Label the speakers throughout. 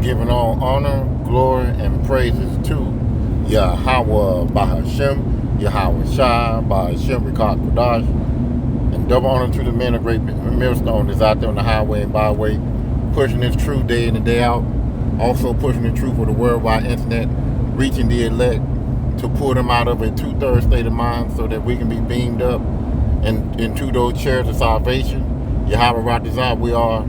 Speaker 1: giving all honor, glory, and praises to Yahweh Bahashem, Yahweh Shai, Bahashem Rikak Kodash, and double honor to the men of great millstone that's out there on the highway and byway, pushing this truth day in and day out, also pushing the truth for the worldwide internet, reaching the elect to pull them out of a two-thirds state of mind so that we can be beamed up and into those chairs of salvation. Yahweh Ratazah, we are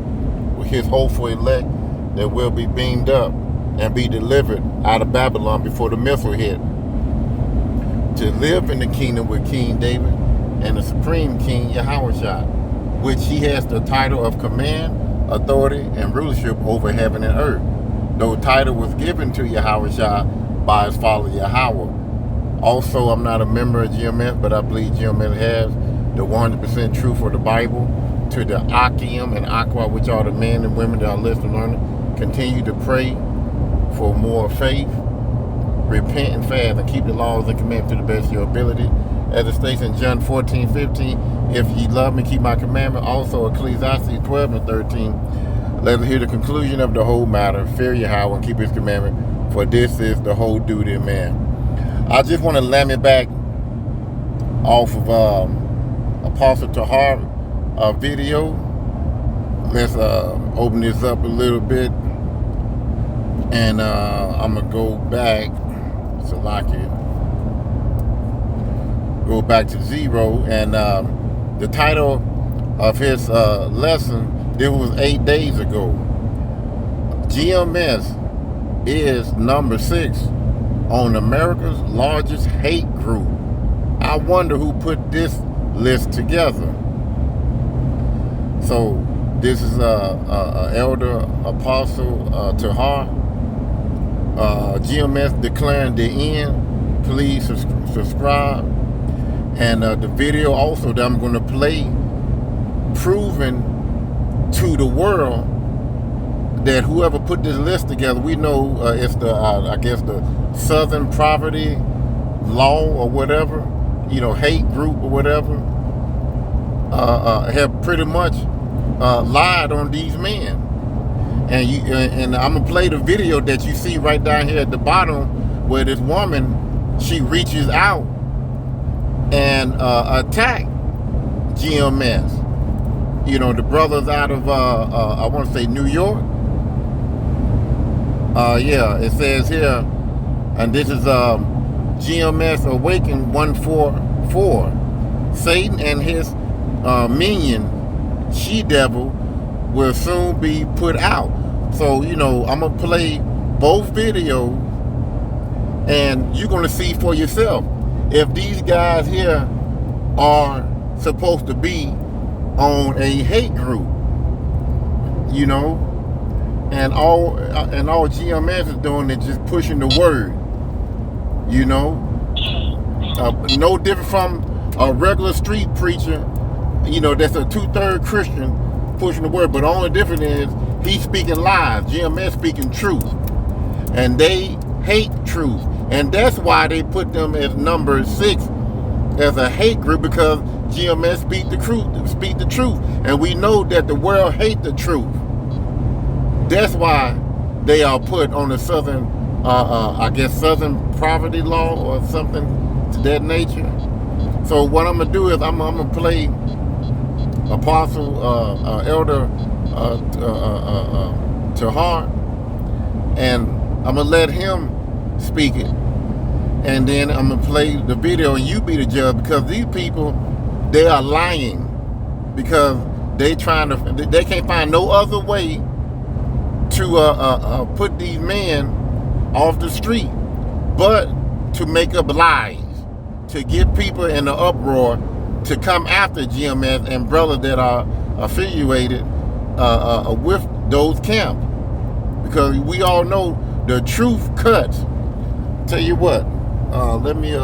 Speaker 1: his hopeful elect that will be beamed up and be delivered out of Babylon before the missile hit, to live in the kingdom with King David and the supreme king Yahushua, which he has the title of command, authority, and rulership over heaven and earth. Though title was given to Yahushua by his father Yahweh. Also, I'm not a member of GMS, but I believe GMS has the 100% truth for the Bible, to the Akim and Aqua, which are the men and women that are listening on it. Continue to pray for more faith, repent and fast, and keep the laws and commandments to the best of your ability. As it states in John 14:15, if ye love me, keep my commandment. Also Ecclesiastes 12:13. Let us hear the conclusion of the whole matter. Fear Yahweh and keep his commandment, for this is the whole duty of man. I just want to lam it back off of Apostle Tahar video. Let's open this up a little bit, and I'm gonna go back so like it go back to 0, and the title of his lesson, this was 8 days ago. GMS is number 6 on America's largest hate group. I wonder who put this list together. So this is Elder Apostle Tahar. GMS declaring the end. Please subscribe. And the video also that I'm going to play, proving to the world that whoever put this list together, we know it's the I guess the Southern Poverty Law or whatever, hate group or whatever, have pretty much lied on these men. And I'm gonna play the video that you see right down here at the bottom, where this woman, she reaches out and attack GMS. The brothers out of I want to say New York. Yeah, it says here, and this is GMS Awaken 144. Satan and his minion, she-devil, will soon be put out. So, I'm going to play both videos, and you're going to see for yourself if these guys here are supposed to be on a hate group, and all GMS is doing is just pushing the word, no different from a regular street preacher, that's a 2/3 Christian pushing the word, but the only difference is he's speaking lies, GMS speaking truth, and they hate truth, and that's why they put them as number 6 as a hate group, because GMS speak the truth, and we know that the world hate the truth. That's why they are put on the Southern, I guess Southern Poverty Law or something to that nature. So what I'm gonna do is I'm gonna play Apostle Elder Tahar, and I'm gonna let him speak it, and then I'm gonna play the video, and you be the judge, because these people, they are lying, because they can't find no other way to put these men off the street but to make up lies, to get people in the uproar to come after GMS and brothers that are affiliated with those camps, because we all know the truth cuts. Tell you what, let me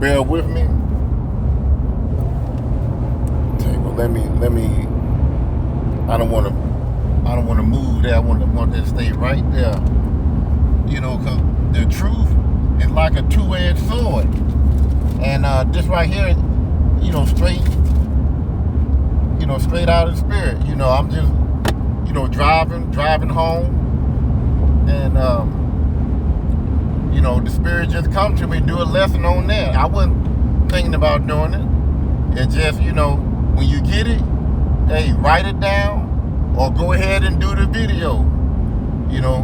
Speaker 1: bear with me. Let me. I don't want to move there. I want that to stay right there. Because the truth is like a two-edged sword, and this right here, straight out of the spirit. I'm just, driving home, and you know, the Spirit just come to me, do a lesson on that. I wasn't thinking about doing it. It just, you know, when you get it, hey, write it down or go ahead and do the video, you know,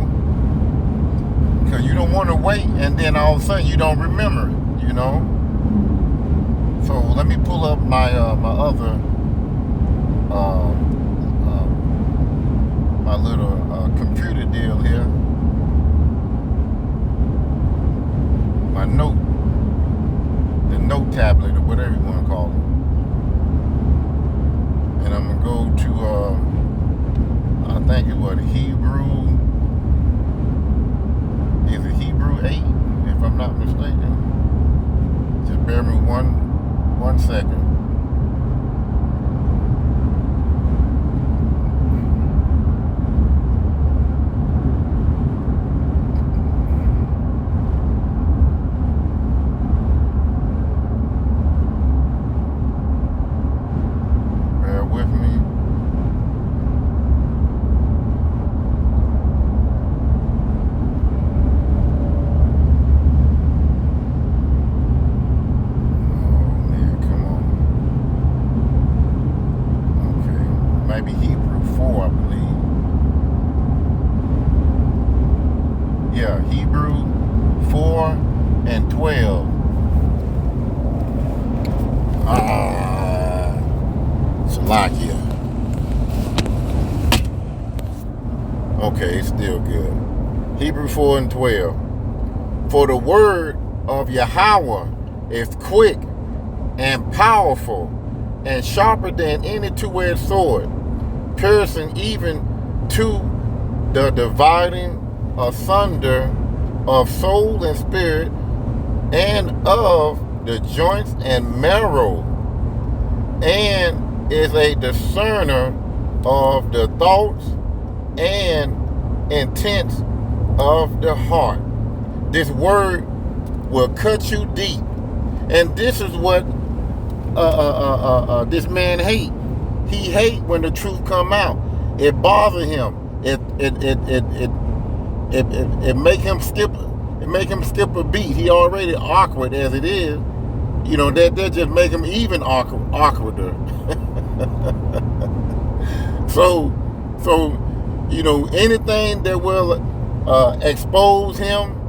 Speaker 1: because you don't want to wait and then all of a sudden you don't remember it, you know. So let me pull up my my other my little computer deal here, my the note tablet or whatever you want to call it. And I'm gonna go to I think it was Hebrew. Is it Hebrew 8, if I'm not mistaken? Just bear me one second. Bear with me. Maybe Hebrew 4, I believe. Yeah, Hebrew 4 and 12. Salakia. Okay, it's still good. Hebrew 4 and 12. For the word of Yahweh is quick and powerful and sharper than any two-edged sword, piercing even to the dividing asunder of soul and spirit, and of the joints and marrow, and is a discerner of the thoughts and intents of the heart. This word will cut you deep, and this is what this man hate. He hate when the truth come out. It bothers him. It make him skip. It make him skip a beat. He already awkward as it is. You know, that just make him even awkwarder. So you know, anything that will expose him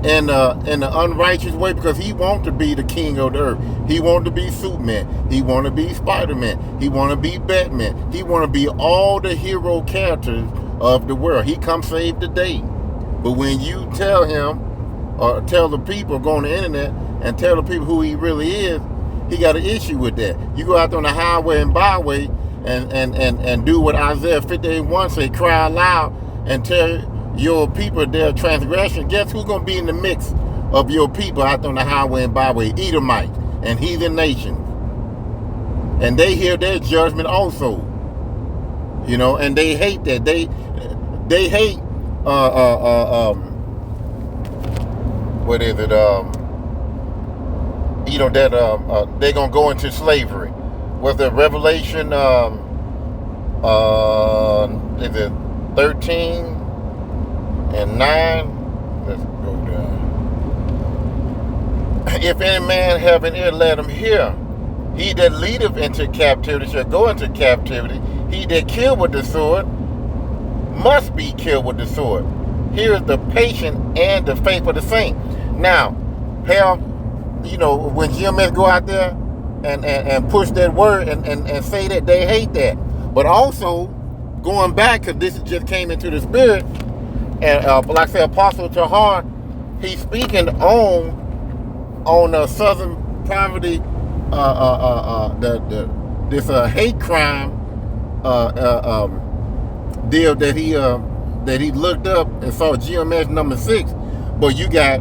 Speaker 1: in the unrighteous way, because he wants to be the king of the earth. He wants to be Superman. He want to be Spider-Man. He want to be Batman. He want to be all the hero characters of the world. He come save the day. But when you tell him, or tell the people, go on the internet and tell the people who he really is, he got an issue with that. You go out there on the highway and byway and do what Isaiah 58:1 say, cry aloud and tell your people their transgression. Guess who's going to be in the mix of your people out on the highway and byway? Edomites and heathen nations. And they hear their judgment also. You know, and they hate that. They hate what is it? You know, that they're going to go into slavery. Was the Revelation is it 13 and 9? Let's go down. If any man have an ear, let him hear. He that leadeth into captivity shall go into captivity. He that kill with the sword must be killed with the sword. Here is the patience and the faith of the saint. Now, how, you know, when GMS go out there and push that word and say that, they hate that. But also, going back, because this just came into the spirit, and like I said, Apostle Tahar, he's speaking on Southern poverty, this hate crime deal that he looked up and saw GMS number 6. But you got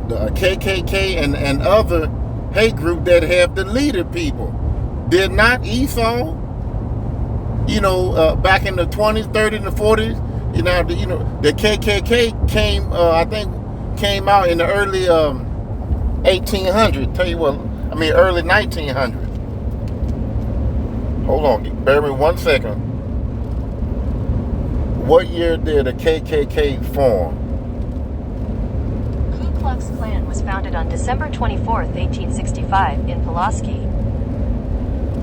Speaker 1: the KKK and other hate group that have deleted people. Did not Esau, you know, back in the 20s, 30s, and the 40s, you know, the KKK came, I think, came out in the early 1800s. Tell you what, I mean early 1900s. Hold on, bear me 1 second. What year did the KKK form?
Speaker 2: Ku Klux Klan was founded on December 24th, 1865 in Pulaski.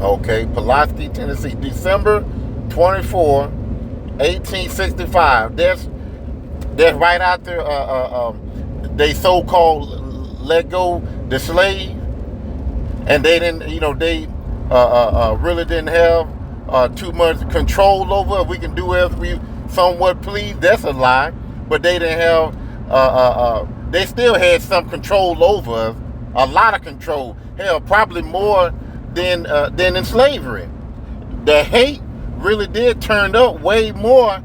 Speaker 1: Okay, Pulaski, Tennessee, December 24, 1865. That's right after they so-called let go the slave, and they didn't, they really didn't have too much control over it. We can do as we somewhat please. That's a lie. But they didn't have, they still had some control over us, a lot of control. Hell, probably more than in slavery. The hate really did turn up way more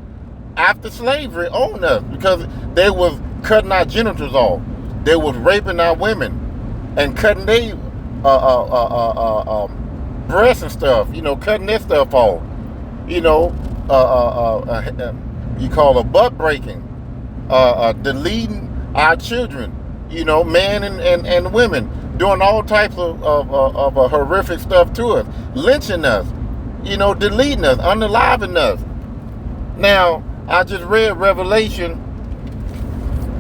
Speaker 1: after slavery on us, because they was cutting our genitals off. They was raping our women and cutting their breasts and stuff, cutting their stuff off. You call it butt breaking, deleting our children, men and women, doing all types of horrific stuff to us, lynching us, deleting us, unaliving us. Now, I just read Revelation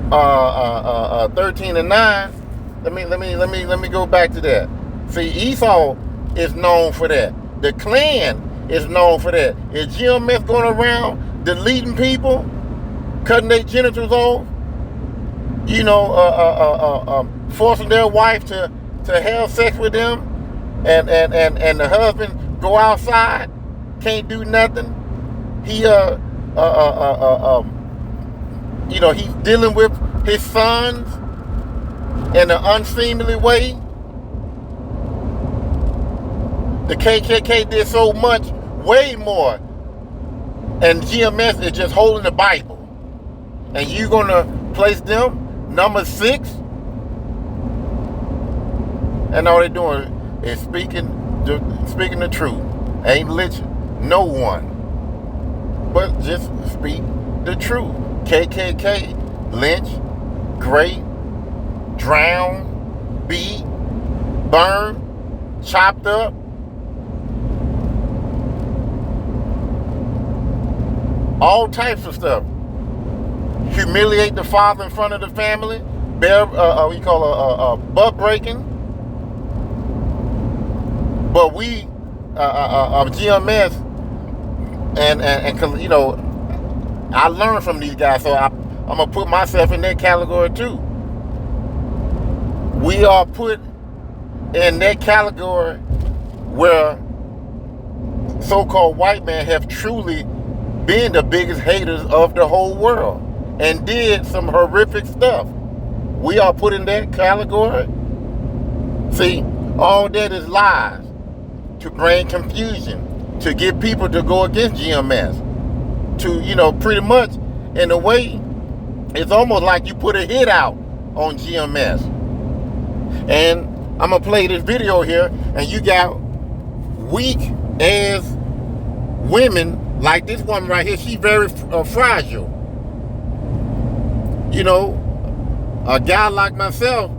Speaker 1: 13 and 9. Let me go back to that. See, Esau is known for that. The Klan is known for that. Is GMS going around deleting people, cutting their genitals off, forcing their wife to have sex with them, and the husband go outside, can't do nothing. He he's dealing with his sons in an unseemly way. The KKK did so much, way more, and GMS is just holding the Bible. And you're gonna place them number 6, and all they're doing is speaking the truth. Ain't lynching no one, but just speak the truth. KKK, lynch, grape, drown, beat, burn, chopped up. All types of stuff. Humiliate the father in front of the family. Butt breaking. But we, GMS, and I learned from these guys, so I'm gonna put myself in that category too. We are put in that category where so-called white men have truly been the biggest haters of the whole world and did some horrific stuff. We are put in that category. See, all that is lies to bring confusion, to get people to go against GMS, to, pretty much, in a way, it's almost like you put a hit out on GMS. And I'm going to play this video here, and you got weak ass women like this woman right here. She's very fragile. A guy like myself,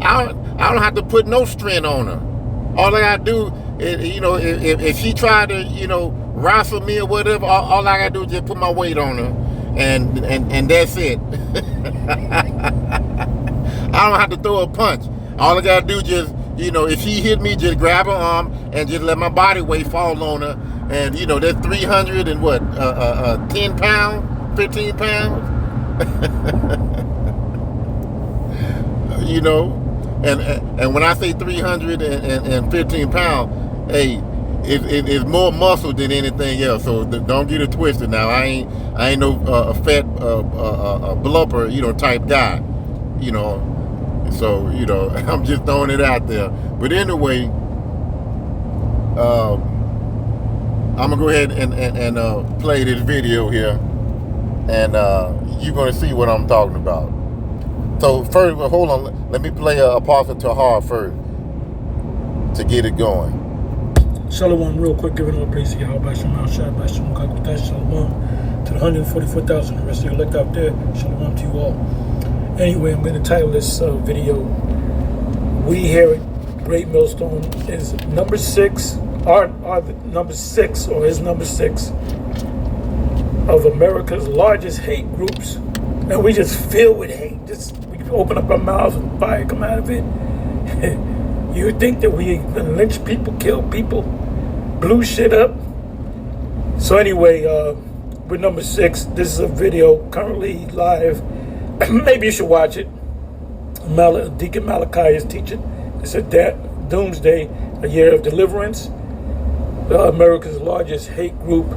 Speaker 1: I don't have to put no strength on her. All I gotta do is, if she tried to, wrestle me or whatever, all I gotta do is just put my weight on her, and that's it. I don't have to throw a punch. All I gotta do is just, if she hit me, just grab her arm and just let my body weight fall on her, and that's 300 and what, 10 pounds, 15 pounds. And when I say 315 pounds, hey, it's more muscle than anything else. So don't get it twisted. Now I ain't no fat blubber type guy. So I'm just throwing it out there. But anyway, I'm gonna go ahead and play this video here, and you're gonna see what I'm talking about. So first, hold on. Let me play Apostle Tahar first to get it going.
Speaker 3: Shalom, real quick, giving all praise to Yahweh, Shalom, Shalom, Shalom, to the 144,000, the rest of you elect out there. Shalom to you all. Anyway, I'm going to title this video, we here at Great Millstone is number 6, our number 6, or is number 6, of America's largest hate groups, and we just fill with hate. Just we open up our mouths and fire come out of it. You would think that we lynch people, kill people, blew shit up. So anyway, we're number 6. This is a video currently live. Maybe you should watch it. Deacon Malachi is teaching. It's a doomsday, a year of deliverance. America's largest hate group.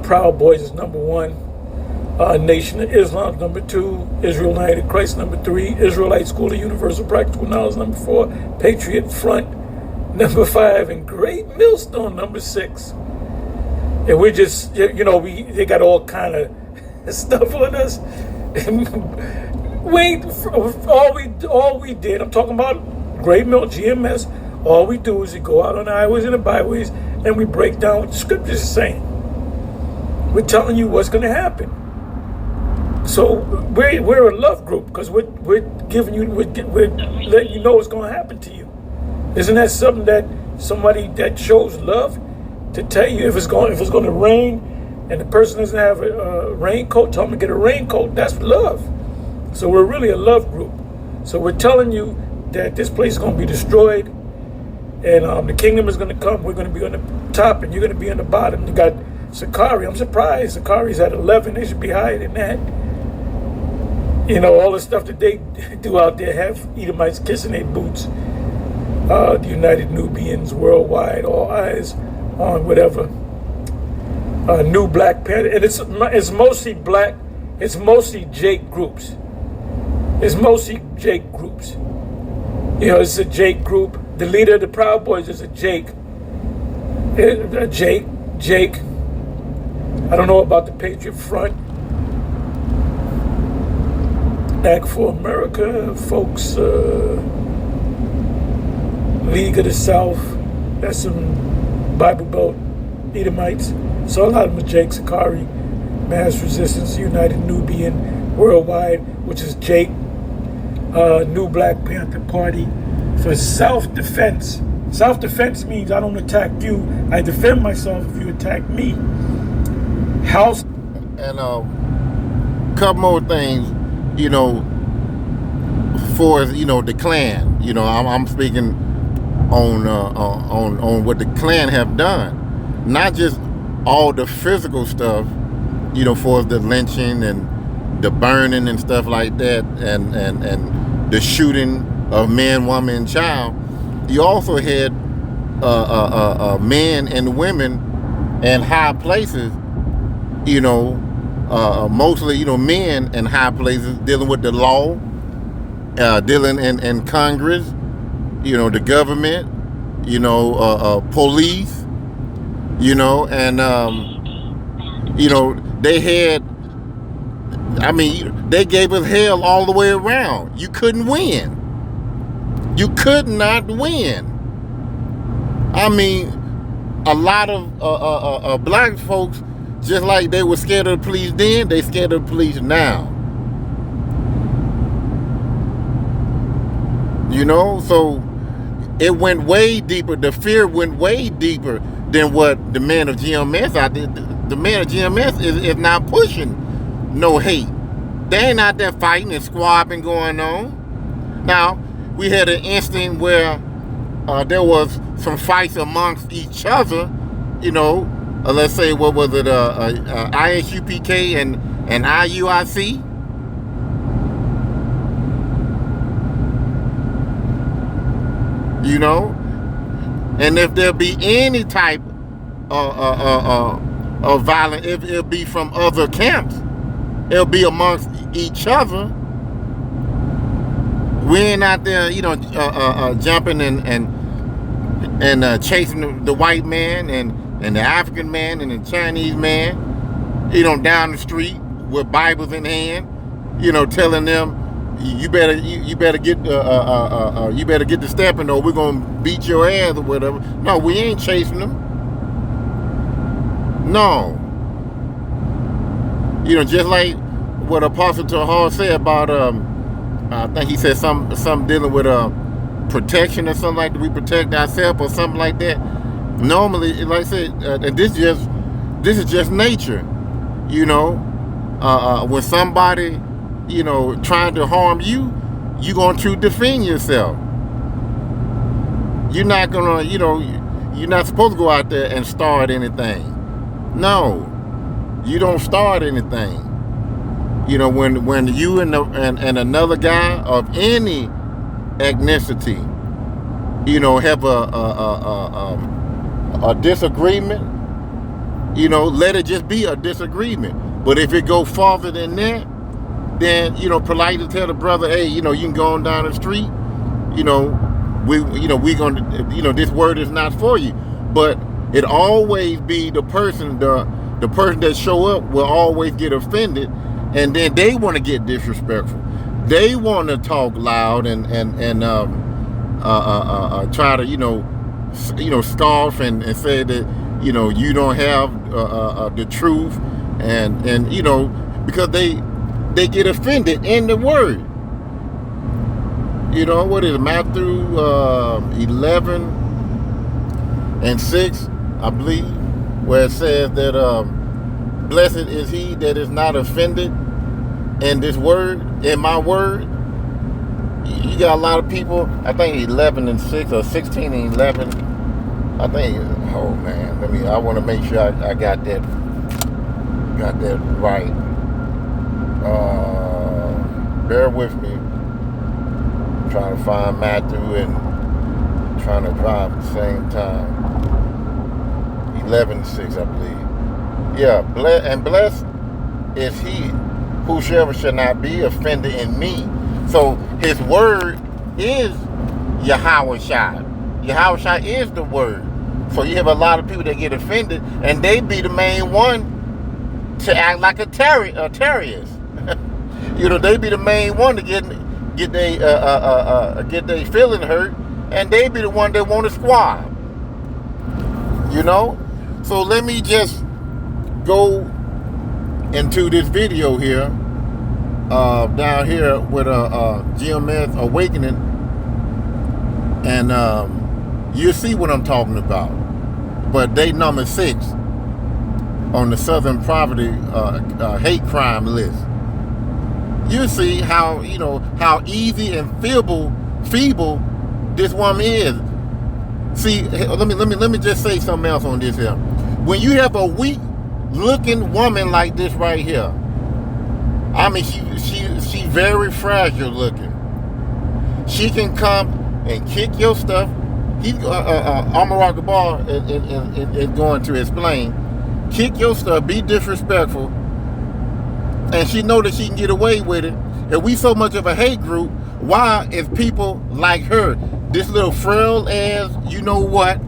Speaker 3: Proud Boys is number 1. Nation of Islam is number 2. Israel United Christ number 3. Israelite School of Universal Practical Knowledge number 4. Patriot Front number 5. And Great Millstone number 6. And we just, you know, they got all kind of stuff on us. All we did, I'm talking about Great Mill, GMS, all we do is we go out on the highways and the byways and we break down what the scriptures are saying. We're telling you what's going to happen. So we're a love group because we're giving you, we're letting you know what's going to happen to you. Isn't that something that somebody that shows love to tell you if it's going to rain and the person doesn't have a raincoat, tell them to get a raincoat? That's love. So we're really a love group. So we're telling you that this place is going to be destroyed and the kingdom is going to come. We're going to be on the top and you're going to be on the bottom. You got Sakari. I'm surprised Sakari's at 11. They should be higher than that. You know, all the stuff that they do out there, have Edomites kissing their boots. The United Nubians worldwide, all eyes on whatever. New Black Panther. And it's mostly black. It's mostly Jake groups. It's mostly Jake groups. You know, it's a Jake group. The leader of the Proud Boys is a Jake. Jake. I don't know about the Patriot Front. Act for America, folks. League of the South. That's some Bible Belt Edomites. So a lot of them are Jake, Sakari, Mass Resistance, United Nubian, Worldwide, which is Jake. New Black Panther Party for self-defense. Self-defense means I don't attack you. I defend myself if you attack me. House.
Speaker 1: And couple more things, you know, for, you know, the Klan. You know, I'm speaking on what the Klan have done. Not just all the physical stuff, you know, for the lynching and the burning and stuff like that, and the shooting of man, woman, and child. You also had men and women in high places, you know, mostly, you know, men in high places dealing with the law, dealing in Congress, you know, the government, you know, police, you know, and, you know, they had, I mean, they gave us hell all the way around. You couldn't win. You could not win. I mean, a lot of black folks, just like they were scared of the police then, they scared of the police now. You know, so it went way deeper. The fear went way deeper than what the man of GMS out there. The man of GMS is not pushing no hate. They ain't out there fighting and squabbling going on. Now, we had an instant where there was some fights amongst each other, you know, let's say, what was it, ISUPK and IUIC? You know, and if there be any type of violence, if it'll be from other camps, it'll be amongst each other. We ain't out there, you know, jumping and chasing the white man and the African man and the Chinese man, you know, down the street with Bibles in hand, you know, telling them, you better get the stepping or we're gonna beat your ass or whatever. No, we ain't chasing them. No. You know, just like what Apostle Tahar said about I think he said something dealing with protection or something like that. We protect ourselves or something like that. Normally, like I said, and this is just nature. You know, when somebody, you know, trying to harm you, you're going to defend yourself. You're not gonna, you know, you're not supposed to go out there and start anything. No, you don't start anything. You know, when you and another guy of any ethnicity, you know, have a disagreement, you know, let it just be a disagreement. But if it go farther than that, then, you know, politely tell the brother, hey, you know, you can go on down the street, you know, we gonna, you know, this word is not for you. But it always be the person, the person that show up will always get offended, and then they want to get disrespectful. They want to talk loud and try to, you know, scoff and say that, you know, you don't have the truth, and you know, because they get offended in the word. You know, what is it, Matthew 11:6, I believe, where it says that blessed is he that is not offended in this word, in my word. You got a lot of people, I think 11:6 or 16:11. I think, oh man, I want to make sure I got that right. Bear with me. I'm trying to find Matthew and trying to drive at the same time. 11:6, I believe. Yeah, blessed is he whosoever shall not be offended in me. So his word is Yahawashi. Yahawashi is the word. So you have a lot of people that get offended, and they be the main one to act like a terrorist. You know, they be the main one to get they feeling hurt, and they be the one that want to squab. You know, so let me just go into this video here, down here with GMS Awakening, and you'll see what I'm talking about. But day number 6 on the Southern Poverty hate crime list. You see how, you know, how easy and feeble this woman is. See, let me just say something else on this here. When you have a weak looking woman like this right here, I mean, she very fragile looking. She can come and kick your stuff. Amar Gabar is going to explain. Kick your stuff, be disrespectful, and she know that she can get away with it. If we so much of a hate group, why is people like her, this little frail ass, you know what,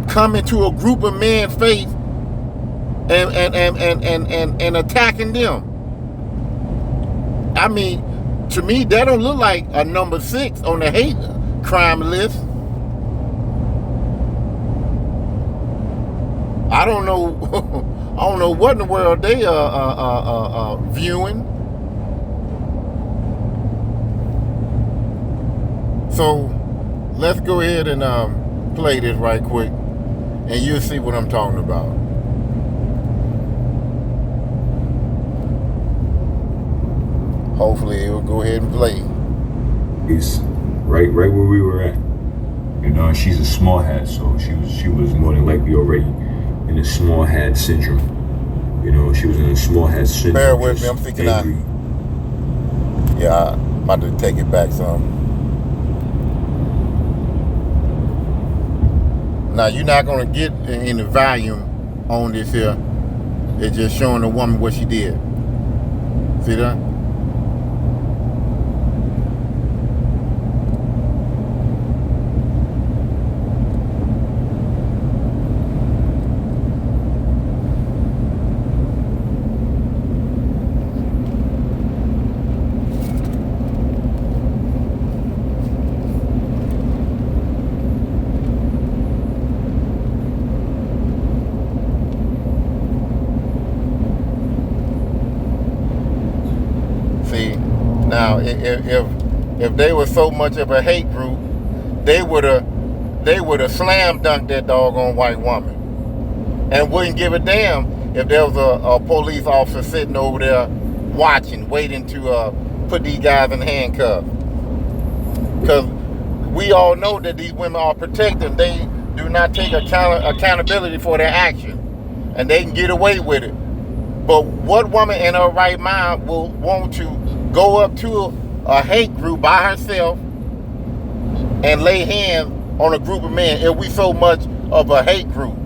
Speaker 1: come into a group of men's face and attacking them? I mean, to me, that don't look like a number 6 on the hate crime list. I don't know. I don't know what in the world they are viewing. So let's go ahead and play this right quick, and you'll see what I'm talking about. Hopefully it will go ahead and play.
Speaker 4: It's right where we were at. You know, she's a small hat, so she was more than likely already in a small hat syndrome. You know, she was in a small hat syndrome.
Speaker 1: Bear with me, I'm thinking yeah, I'm about to take it back some. Now, you're not going to get any volume on this here. It's just showing the woman what she did. See that? Now, if they were so much of a hate group, they would have slam dunked that doggone white woman and wouldn't give a damn if there was a police officer sitting over there watching, waiting to put these guys in handcuffs. Because we all know that these women are protected. They do not take accountability for their actions. And they can get away with it. But what woman in her right mind will want to go up to a hate group by herself and lay hands on a group of men if we so much of a hate group?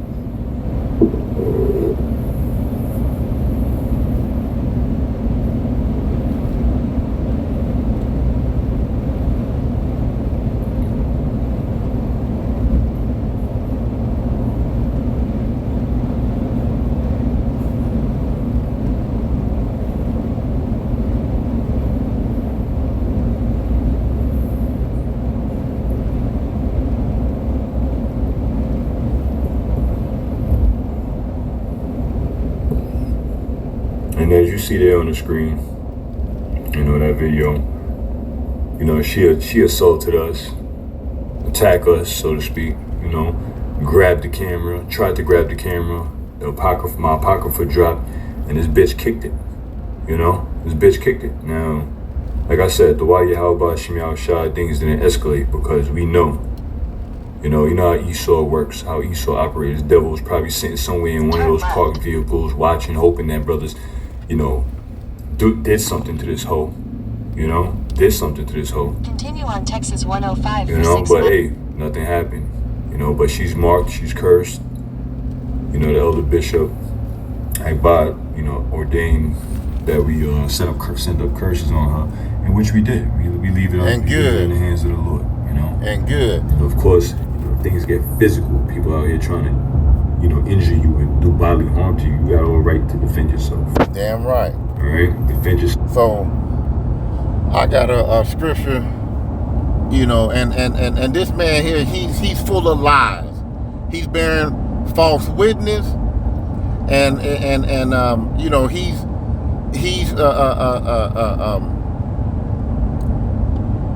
Speaker 4: And as you see there on the screen, that video, she assaulted us, attacked us, so to speak, grabbed the camera, tried to grab the camera, my apocrypha dropped, and this bitch kicked it, this bitch kicked it. Now, like I said, the why Yahweh Shemi Al Shah things didn't escalate because we know. You know how Esau works, how Esau operates. The devil was probably sitting somewhere in one of those parked vehicles, watching, hoping that brothers, did something to this hoe. Did something to this hoe.
Speaker 2: Continue on Texas 105 for 6
Speaker 4: but hey, nothing happened. But she's marked, she's cursed. The elder bishop, Akbad, ordained that we send up curses on her, and which we did. We leave it up in the hands of the Lord.
Speaker 1: And good.
Speaker 4: Of course, things get physical. People out here trying to, injure you and do bodily harm to you. You got all right to defend yourself.
Speaker 1: Damn right.
Speaker 4: All right, defend yourself.
Speaker 1: So, I got a scripture, and this man here, he's full of lies. He's bearing false witness, and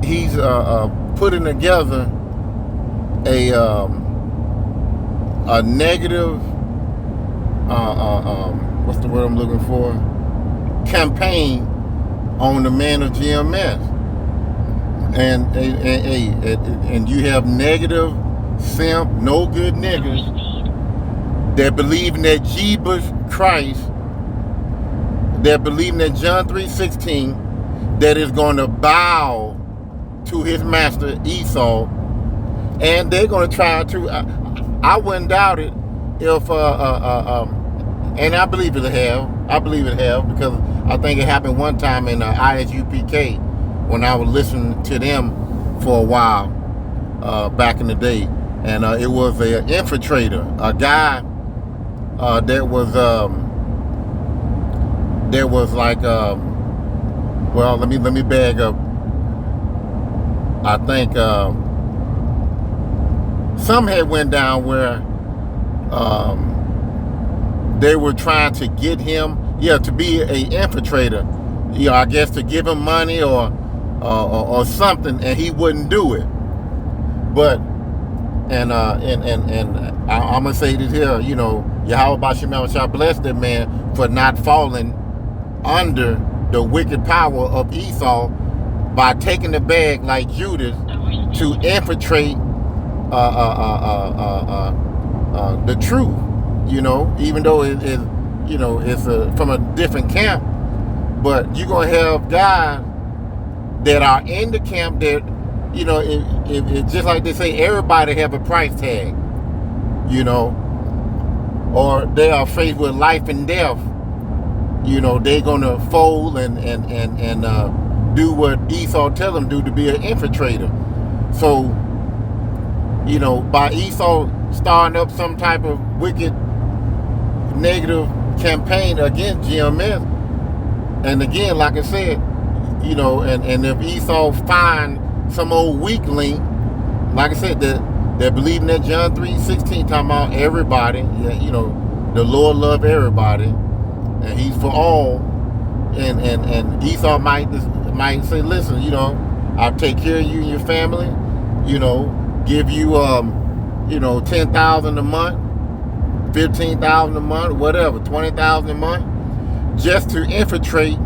Speaker 1: he's putting together a negative what's the word I'm looking for? Campaign on the man of GMS, and you have negative simp, no good niggas that believe in that Jesus Christ, that believe in that John 3:16, that is going to bow to his master Esau, and they're going to try to. I wouldn't doubt it if, and I believe it have. I believe it have because I think it happened one time in ISUPK when I was listening to them for a while back in the day, and it was an infiltrator, a guy that was like well, let me bag up. I think some had went down where they were trying to get him, to be a infiltrator. I guess to give him money or something, and he wouldn't do it. But and I'm gonna say this here, Yahweh Bashim shall bless that man for not falling under the wicked power of Esau by taking the bag like Judas to infiltrate the truth, even though it's from a different camp. But you're going to have guys that are in the camp that, it's just like they say, everybody have a price tag, or they are faced with life and death. They're going to fold and do what Esau tell them to be an infiltrator. So, by Esau starting up some type of wicked negative campaign against GMS, and again, like I said, and if Esau find some old weakling, like I said, that believe in that John 3:16, talking about everybody, the Lord love everybody, and he's for all, and Esau might say, listen, I'll take care of you and your family, give you $10,000 a month, $15,000 a month, whatever, $20,000 a month, just to infiltrate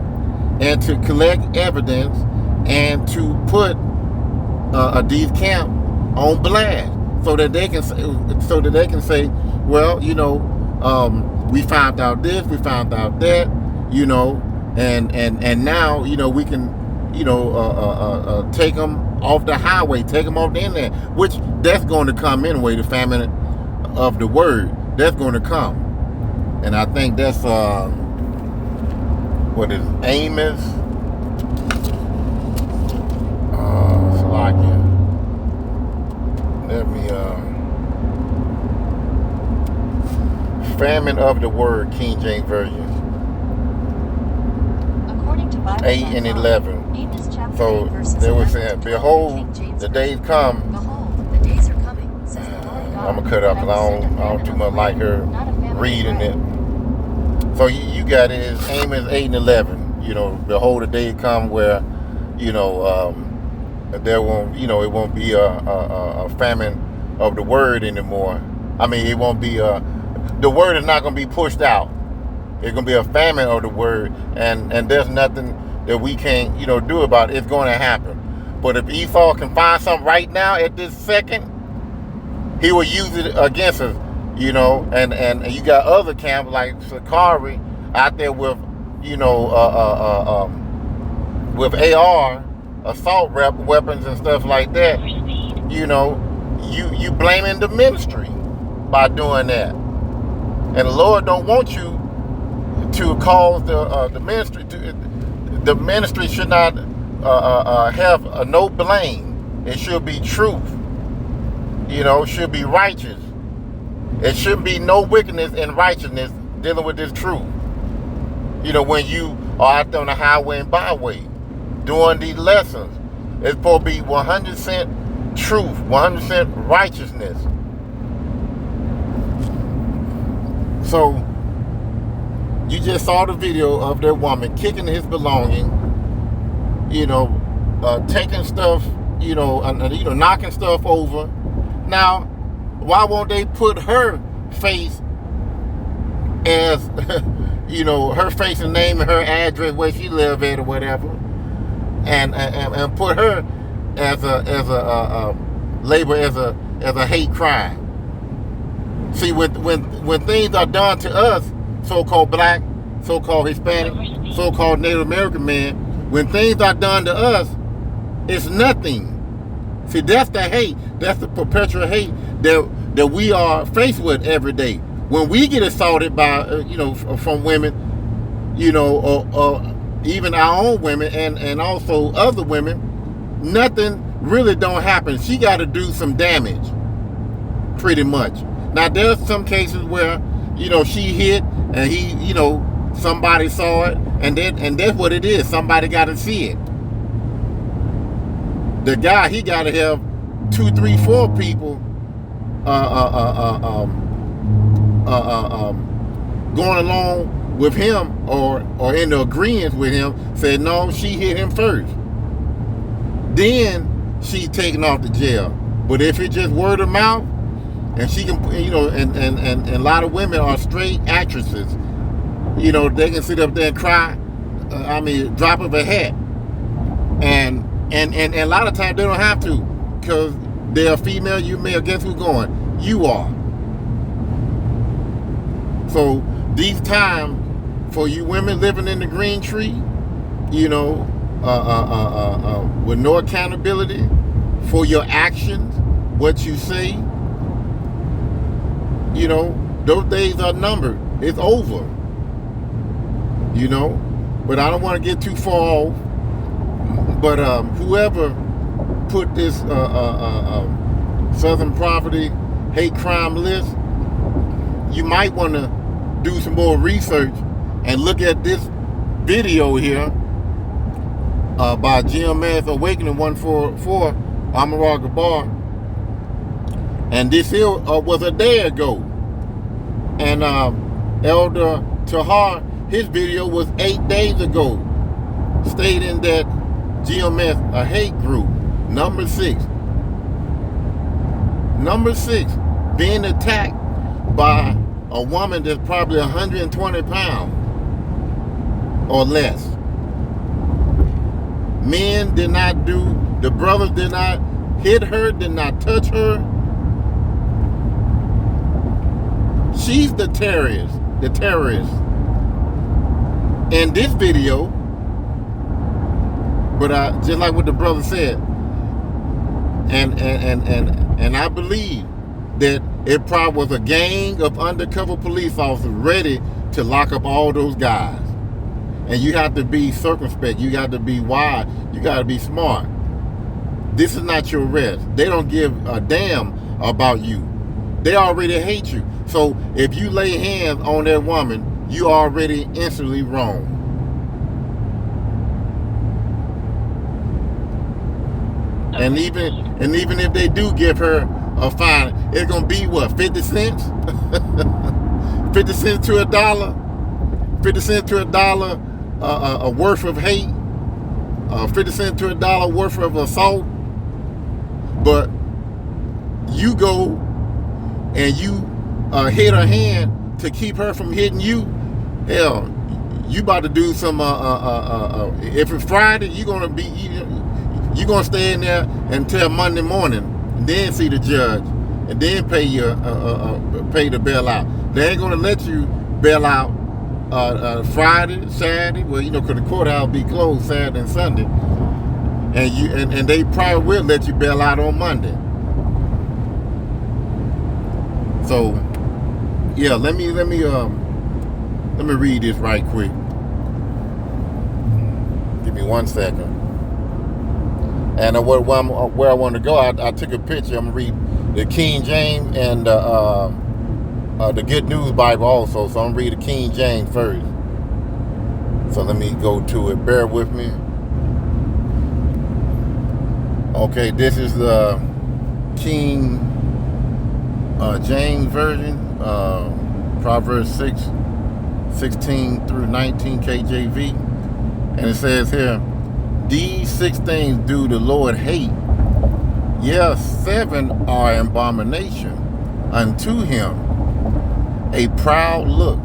Speaker 1: and to collect evidence and to put these camp on blast, so that they can say, well, you know, we found out this, we found out that, you know, and now, you know, we can, you know, take them off the highway, take them off the internet, which that's going to come anyway. The famine of the word, that's going to come, and I think that's what is Amos. Slovakia. Let me famine of the word, King James Version.
Speaker 2: According to Bible
Speaker 1: 8 and 11.
Speaker 2: Amos chapter
Speaker 1: So
Speaker 2: 8, verses
Speaker 1: they were
Speaker 2: 11
Speaker 1: saying,
Speaker 2: to 12,
Speaker 1: behold,
Speaker 2: King James
Speaker 1: the
Speaker 2: Version.
Speaker 1: days come.
Speaker 2: Behold, the days are coming, says the Lord God.
Speaker 1: I'm gonna cut up because I don't too much like her reading it. So you got it, it's Amos 8 and 11. You know, behold, the day come where, you know, there won't, you know, it won't be a famine of the word anymore. I mean, it won't be the word is not going to be pushed out. It's going to be a famine of the word, and there's nothing that we can't, you know, do about it. It's going to happen. But if Esau can find something right now at this second, he will use it against us, you know. And you got other camps like Sakari out there with, you know, with AR, assault weapons and stuff like that. You know, you blaming the ministry by doing that. And the Lord don't want you to cause the ministry to. The ministry should not have no blame. It should be truth. You know, it should be righteous. It shouldn't be no wickedness and righteousness dealing with this truth. You know, when you are out there on the highway and byway doing these lessons, it's supposed to be 100% truth, 100% righteousness. So, you just saw the video of that woman kicking his belonging, you know, taking stuff, you know, knocking stuff over. Now, why won't they put her face as, you know, her face and name and her address where she live at or whatever, and put her as a label as a hate crime? See, when things are done to us, so-called black, so-called Hispanic, so-called Native American men, when things are done to us, it's nothing. See, that's the hate. That's the perpetual hate that we are faced with every day. When we get assaulted by, you know, from women, you know, or even our own women and also other women, nothing really don't happen. She got to do some damage, pretty much. Now, there's some cases where, you know, she hit and he, you know, somebody saw it, and that's what it is. Somebody got to see it. The guy, he got to have 2, 3, 4 people going along with him or in the agreement with him, said no, she hit him first. Then she's taken off to jail. But if it's just word of mouth, and she can, you know, and a lot of women are straight actresses. You know, they can sit up there and cry. I mean, drop of a hat. And a lot of times they don't have to, because they're female, you male. Guess who's going? You are. So these times for you women living in the green tree, you know, with no accountability for your actions, what you say, you know, those days are numbered. It's over. You know, but I don't want to get too far off. But whoever put this Southern Poverty hate crime list, you might want to do some more research and look at this video here by GMS Awakening 144 Amaral Gabar. And this here was a day ago. And Elder Tahar, his video was 8 days ago, stating that GMS, a hate group, number 6, being attacked by a woman that's probably 120 pounds or less. Men did not do, the brothers did not hit her, did not touch her. She's the terrorist. In this video, but just like what the brother said, and I believe that it probably was a gang of undercover police officers ready to lock up all those guys. And you have to be circumspect. You got to be wise. You got to be smart. This is not your arrest. They don't give a damn about you. They already hate you. So if you lay hands on that woman, you already instantly wrong. And even if they do give her a fine, it's gonna be what, 50 cents? 50 cents to $1? 50 cents to $1 a worth of hate? 50 cents to $1 worth of assault? But you go and you hit her hand to keep her from hitting you. Hell, you about to do some. If it's Friday, you're gonna stay in there until Monday morning, and then see the judge, and then pay the bail out. They ain't gonna let you bail out Friday, Saturday. Well, because the courthouse be closed Saturday and Sunday, and they probably will let you bail out on Monday. So, yeah, let me read this right quick. Give me 1 second. And where I want to go, I took a picture. I'm gonna read the King James and the Good News Bible also. So I'm gonna read the King James first. So let me go to it. Bear with me. Okay, this is the King James version, Proverbs 6:16 through 19 KJV, and it says here, these 6 things do the Lord hate. Yes, 7 are an abomination unto him: a proud look,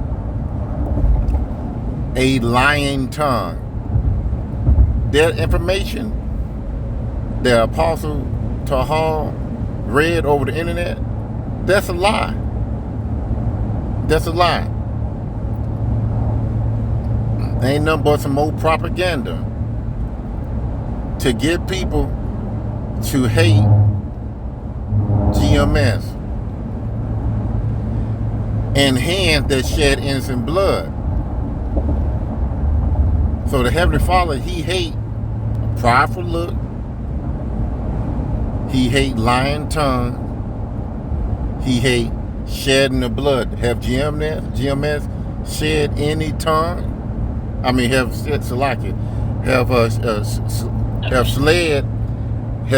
Speaker 1: a lying tongue. That information that Apostle Tahal read over the internet, that's a lie. That's a lie. Ain't nothing but some old propaganda to get people to hate GMS and hands that shed innocent blood. So the Heavenly Father, he hate a prideful look, he hate lying tongue, he hate shedding the blood. Have GMS shed any tongue? I mean, have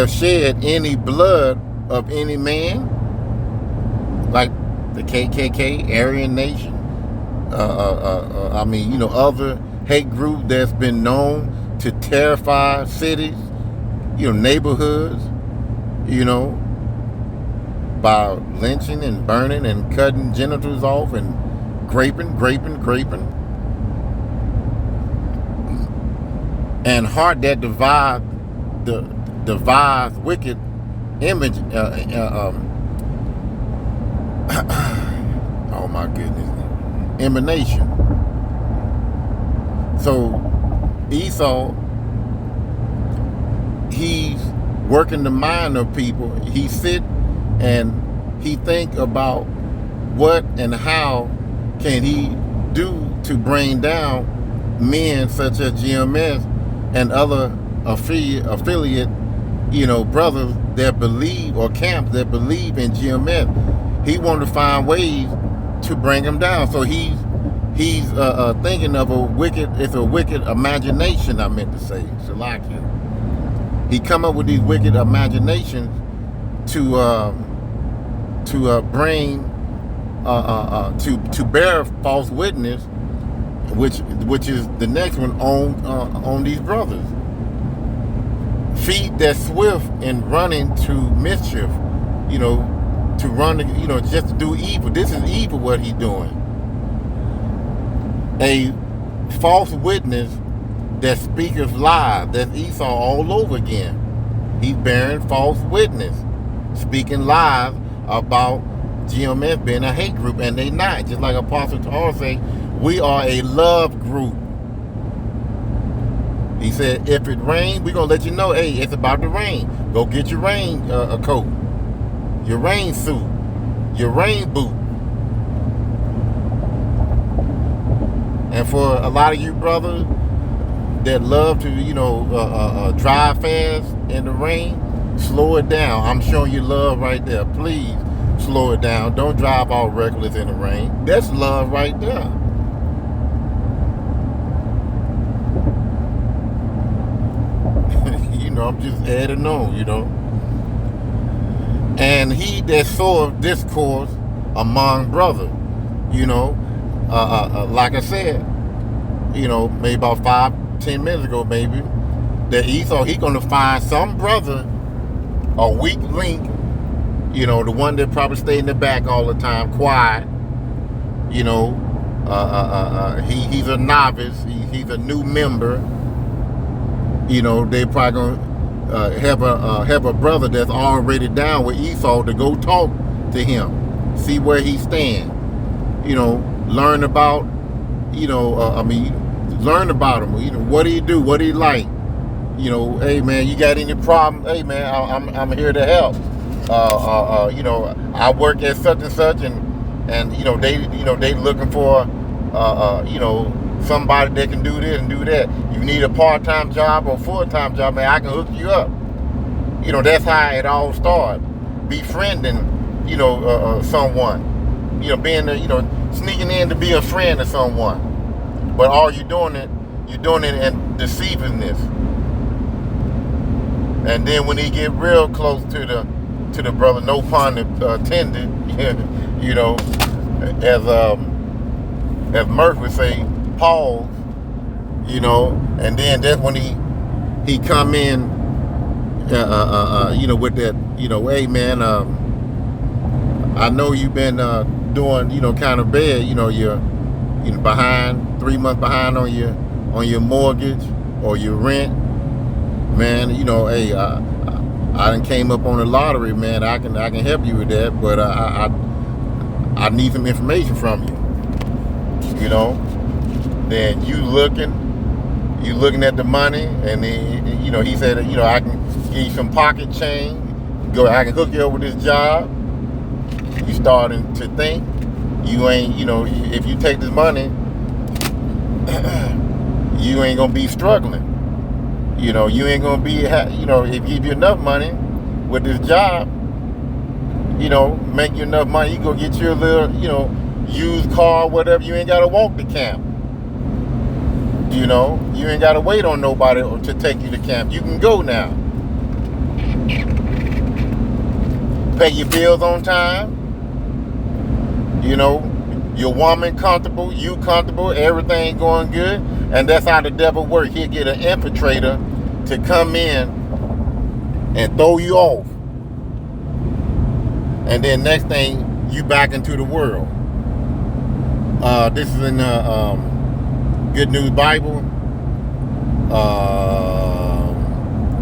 Speaker 1: shed any blood of any man? Like the KKK, Aryan Nation. Other hate group that's been known to terrify cities, neighborhoods, by lynching and burning and cutting genitals off and graping. And heart that devised wicked image. Oh my goodness, emanation. So Esau, he's working the mind of people. He sit and he think about what and how can he do to bring down men such as GMS and other affiliate, brothers that believe, or camps that believe in GMS. He wanted to find ways to bring them down. So he's thinking of a wicked imagination, I meant to say, Shalakia. He come up with these wicked imaginations to bring to bear false witness, which is the next one on these brothers. Feet that swift in running to mischief, to run, just to do evil. This is evil what he's doing. A false witness that speaketh lies. That's Esau all over again. He's bearing false witness, speaking lies about GMS being a hate group, and they not. Just like Apostle Paul say, we are a love group. He said, if it rains, we're going to let you know, hey, it's about to rain. Go get your rain coat, your rain suit, your rain boot. And for a lot of you brothers that love to, drive fast in the rain, slow it down. I'm showing you love right there. Please slow it down. Don't drive all reckless in the rain. That's love right there. I'm just adding on, And he that soweth discourse among brothers, like I said, maybe about 5-10 minutes ago, maybe, that Esau, he gonna find some brother, a weak link, the one that probably stay in the back all the time, quiet, he's a novice, he's a new member. They probably gonna have a brother that's already down with Esau to go talk to him, see where he stands. Learn about, learn about him. What do you do? What do you like? Hey man, you got any problem? Hey man, I'm here to help. I work at such and such, and they looking for, somebody that can do this and do that. You need a part-time job or full-time job, man, I can hook you up. That's how it all started. Befriending, someone. Being, sneaking in to be a friend of someone. But all you're doing it in deceivingness. And then when he get real close to the brother, no pun intended, as Murph would say, pause, and then that's when he come in, with that, hey man, I know you've been doing, kind of bad, you're behind, 3 months behind on your mortgage or your rent, man. Hey, I done came up on the lottery, man. I can help you with that, but I need some information from you. Then you looking at the money, and then, he said, I can give you some pocket change. I can hook you up with this job. You starting to think you ain't, if you take this money, you ain't gonna be struggling. You ain't gonna be, if you give you enough money with this job, make you enough money, you go get you a little, used car, whatever. You ain't gotta walk to camp. You ain't gotta wait on nobody to take you to camp. You can go now. Pay your bills on time. Your woman comfortable, you comfortable, everything going good. And that's how the devil works. He'll get an infiltrator to come in and throw you off. And then next thing, you back into the world. This is in the Good News Bible,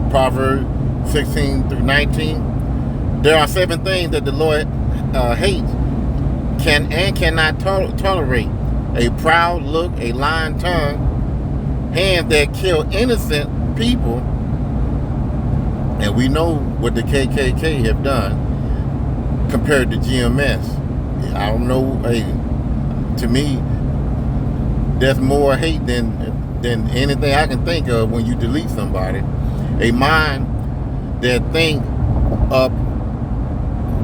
Speaker 1: Proverbs 16-19. There are 7 things that the Lord hates, cannot tolerate: a proud look, a lying tongue, hands that kill innocent people. And we know what the KKK have done compared to GMS. I don't know. Hey, to me, there's more hate than anything I can think of when you delete somebody. A mind that think up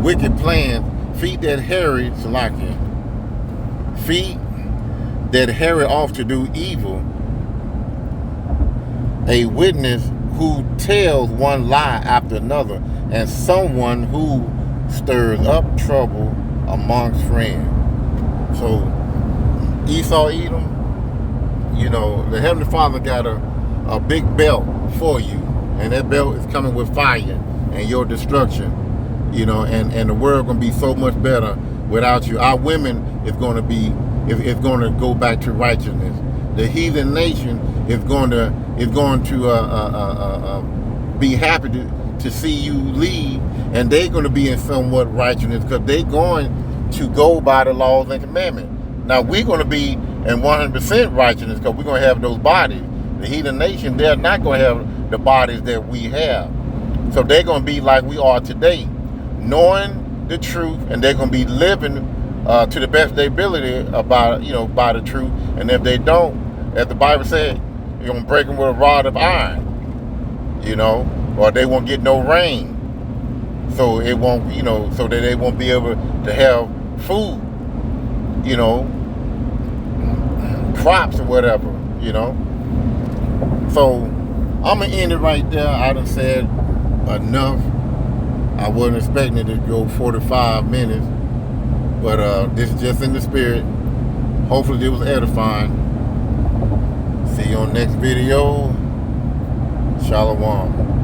Speaker 1: wicked plans, feet that hurry off to do evil, a witness who tells one lie after another, and someone who stirs up trouble amongst friends. So Esau, Edom, the Heavenly Father got a big belt for you, and that belt is coming with fire and your destruction. you know, and the world gonna be so much better without you. Our women is gonna be, is gonna go back to righteousness. The heathen nation is going to be happy to see you leave, and they're going to be in somewhat righteousness because they're going to go by the laws and commandments. Now we're going to be in 100% righteousness because we're going to have those bodies. The heathen nation, they're not going to have the bodies that we have. So they're going to be like we are today, knowing the truth, and they're going to be living to the best of their ability about, you know, by the truth. And if they don't, as the Bible said, you're going to break them with a rod of iron, you know, or they won't get no rain. So it won't, you know, so that they won't be able to have food, you know, crops or whatever, you know. So I'm going to end it right there. I done said enough. I wasn't expecting it to go 45 minutes, but this is just in the spirit. Hopefully it was edifying. See you on next video. Shalom.